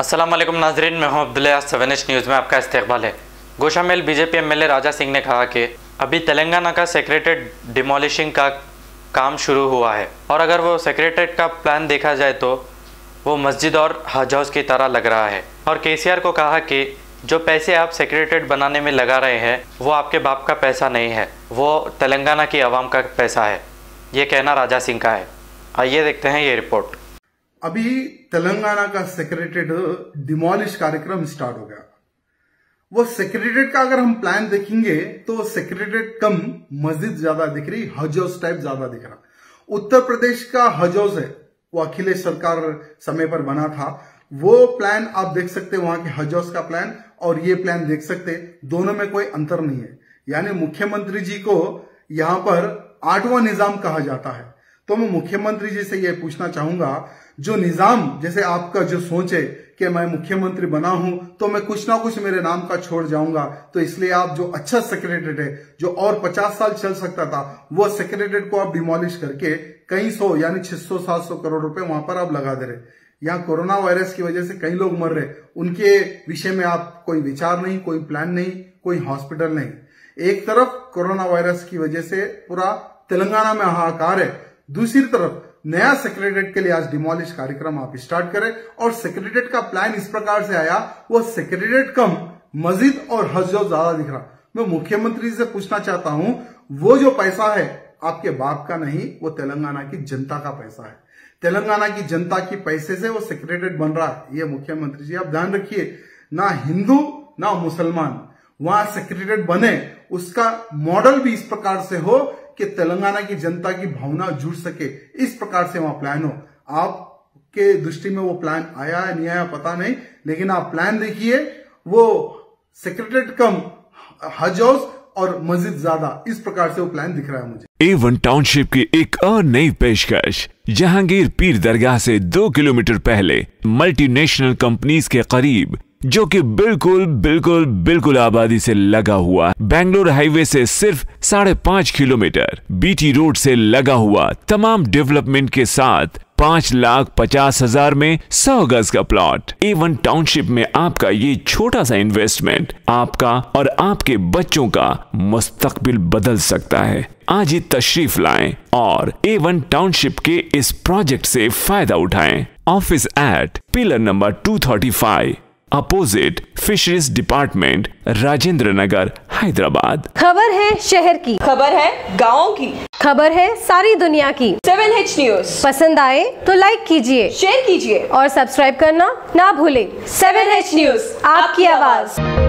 अस्सलाम वालेकुम नाजरीन, मैं हूं अब्दुल्ला। 7H न्यूज़ में आपका इस्तकबाल है। गोशामेल बीजेपी एमएलए राजा सिंह ने कहा कि अभी तेलंगाना का सेक्रेटेरिएट डिमोलिशिंग का काम शुरू हुआ है और अगर वो सेक्रेटेरिएट का प्लान देखा जाए तो वो मस्जिद और हज हाउस की तरह लग रहा है। और केसीआर को कहा कि जो पैसे आप सेक्रेटेरिएट बनाने में लगा रहे हैं वो आपके बाप का पैसा नहीं है, वो तेलंगाना की आवाम का पैसा है। ये कहना राजा सिंह का है। आइए देखते हैं ये रिपोर्ट। अभी तेलंगाना का सेक्रेटेरिएट डिमोलिश कार्यक्रम स्टार्ट हो गया। वो सेक्रेटेरिएट का अगर हम प्लान देखेंगे तो सेक्रेटेरिएट कम मस्जिद ज्यादा दिख रही, हज हाउस टाइप ज्यादा दिख रहा। उत्तर प्रदेश का हज हाउस है, वो अखिलेश सरकार समय पर बना था। वो प्लान आप देख सकते हैं, वहां के हज हाउस का प्लान और ये प्लान देख सकते हैं, दोनों में कोई अंतर नहीं है। यानी मुख्यमंत्री जी को यहां पर 8वां निजाम कहा जाता है। तो मैं मुख्यमंत्री जी से ये पूछना चाहूंगा, जो निजाम जैसे आपका जो सोच है कि मैं मुख्यमंत्री बना हूं तो मैं कुछ ना कुछ मेरे नाम का छोड़ जाऊंगा, तो इसलिए आप जो अच्छा सेक्रेटेरिएट है जो और 50 साल चल सकता था वो सेक्रेटेरिएट को आप डिमोलिश करके कई सौ यानी 600-700 करोड़ रुपए वहां पर आप लगा दे रहे। यहाँ कोरोना वायरस की वजह से कई लोग मर रहे, उनके विषय में आप कोई विचार नहीं, कोई प्लान नहीं, कोई हॉस्पिटल नहीं। एक तरफ कोरोना वायरस की वजह से पूरा तेलंगाना में हाहाकार है, दूसरी तरफ नया सेक्रेटेरिएट के लिए आज डिमोलिश कार्यक्रम आप स्टार्ट करें। और सेक्रेटेरिएट का प्लान इस प्रकार से आया, वो सेक्रेटेरिएट कम मस्जिद और हज हाउस ज्यादा दिख रहा। मैं मुख्यमंत्री से पूछना चाहता हूं, वो जो पैसा है आपके बाप का नहीं, वो तेलंगाना की जनता का पैसा है। तेलंगाना की जनता की पैसे से वो सेक्रेटेरिएट बन रहा है। ये मुख्यमंत्री जी आप ध्यान रखिए, ना हिंदू ना मुसलमान वहां सेक्रेटेरिएट बने, उसका मॉडल भी इस प्रकार से हो कि तेलंगाना की जनता की भावना जुड़ सके, इस प्रकार से वहां प्लान हो। आपके दृष्टि में वो प्लान आया है नहीं आया पता नहीं, लेकिन आप प्लान देखिए, वो सेक्रेटेरिएट कम हज हाउस और मस्जिद ज्यादा, इस प्रकार से वो प्लान दिख रहा है मुझे। A1 टाउनशिप की एक और नई पेशकश। जहांगीर पीर दरगाह से 2 किलोमीटर पहले मल्टीनेशनल कंपनीज के करीब, जो कि बिल्कुल आबादी से लगा हुआ, बेंगलोर हाईवे से सिर्फ 5.5 किलोमीटर, बीटी रोड से लगा हुआ, तमाम डेवलपमेंट के साथ 5,50,000 में 100 गज का प्लॉट। A1 टाउनशिप में आपका ये छोटा सा इन्वेस्टमेंट आपका और आपके बच्चों का मुस्तकबिल बदल सकता है। आज ही तशरीफ लाएं और A1 टाउनशिप के इस प्रोजेक्ट से फायदा उठाएं। Office at pillar number 235 opposite fisheries department, Rajendra Nagar, Hyderabad. खबर है शहर की, खबर है गाँव की, खबर है सारी दुनिया की। 7H न्यूज़ पसंद आए तो लाइक कीजिए, शेयर कीजिए और सब्सक्राइब करना ना भूलें। 7H न्यूज़, आपकी आवाज।